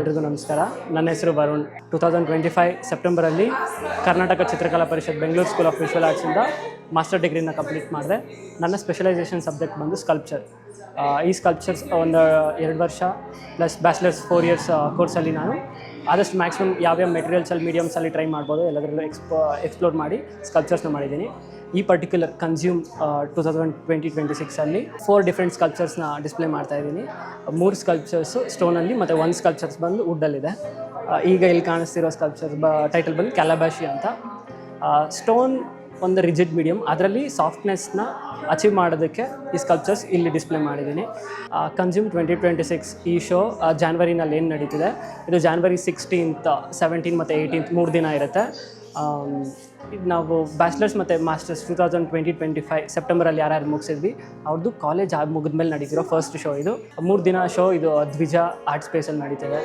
ಎಲ್ರಿಗೂ ನಮಸ್ಕಾರ. ನನ್ನ ಹೆಸರು ವರುಣ್. 2025 ಸೆಪ್ಟೆಂಬರಲ್ಲಿ Karnataka Chitrakala Parishath Bengaluru school of visual ಆರ್ಟ್ಸಿಂದ ಮಾಸ್ಟರ್ ಡಿಗ್ರಿನ ಕಂಪ್ಲೀಟ್ ಮಾಡಿದೆ. ನನ್ನ ಸ್ಪೆಷಲೈಸೇಷನ್ ಸಬ್ಜೆಕ್ಟ್ ಬಂದು ಸ್ಕಲ್ಪ್ಚರ್. ಈ ಸ್ಕಲ್ಪ್ಚರ್ಸ್ ಒಂದು 2 ವರ್ಷ ಪ್ಲಸ್ ಬ್ಯಾಚಲರ್ಸ್ 4 ಇಯರ್ಸ್ ಕೋರ್ಸಲ್ಲಿ ನಾನು ಆದಷ್ಟು ಮ್ಯಾಕ್ಸಿಮಮ್ ಯಾವ್ಯಾವ ಮೆಟೀರಿಯಲ್ಸಲ್ಲಿ ಮೀಡಿಯಮ್ಸಲ್ಲಿ ಟ್ರೈ ಮಾಡ್ಬೋದು ಎಲ್ಲದರಲ್ಲೂ ಎಕ್ಸ್ಪ್ಲೋರ್ ಮಾಡಿ ಸ್ಕಲ್ಪ್ಚರ್ಸ್ನ ಮಾಡಿದ್ದೀನಿ. ಈ ಪರ್ಟಿಕ್ಯುಲರ್ ಕನ್ಸ್ಯೂಮ್ 2026 4 ಡಿಫ್ರೆಂಟ್ ಸ್ಕಲ್ಪ್ಚರ್ಸ್ನ ಡಿಸ್ಪ್ಲೇ ಮಾಡ್ತಾ ಇದ್ದೀನಿ. 3 ಸ್ಕಲ್ಪ್ಚರ್ಸು ಸ್ಟೋನಲ್ಲಿ ಮತ್ತು 1 ಸ್ಕಲ್ಪ್ಚರ್ಸ್ ಬಂದು ವುಡ್ಡಲ್ಲಿದೆ. ಈಗ ಇಲ್ಲಿ ಕಾಣಿಸ್ತಿರೋ ಸ್ಕಲ್ಪ್ಚರ್ ಟೈಟಲ್ ಬಂದು ಕ್ಯಾಲಬಾಶಿ ಅಂತ. ಸ್ಟೋನ್ ಒಂದು ರಿಜಿಡ್ ಮೀಡಿಯಮ್, ಅದರಲ್ಲಿ ಸಾಫ್ಟ್ನೆಸ್ನ ಅಚೀವ್ ಮಾಡೋದಕ್ಕೆ ಈ ಸ್ಕಲ್ಪ್ಚರ್ಸ್ ಇಲ್ಲಿ ಡಿಸ್ಪ್ಲೇ ಮಾಡಿದ್ದೀನಿ. ಕನ್ಸ್ಯೂಮ್ 2026 ಈ ಶೋ ಜಾನ್ವರಿನಲ್ಲಿ ಏನು ನಡೀತಿದೆ, ಇದು ಜಾನ್ವರಿ 16th, 17 ಮತ್ತು 18 3 ದಿನ ಇರುತ್ತೆ. ನಾವು ಬ್ಯಾಚಲರ್ಸ್ ಮತ್ತು ಮಾಸ್ಟರ್ಸ್ 2025 ಸೆಪ್ಟೆಂಬರಲ್ಲಿ ಯಾರ್ಯಾರು ಮುಗಿಸಿದ್ವಿ ಅವ್ರದ್ದು ಕಾಲೇಜ್ ಮುಗಿದ್ಮೇಲೆ ನಡೀತಿರೋ ಫಸ್ಟ್ ಶೋ ಇದು. 3 ದಿನ ಶೋ ಇದು ದ್ವಿಜ ಆರ್ಟ್ ಸ್ಪೇಸಲ್ಲಿ ನಡೀತಿದೆ.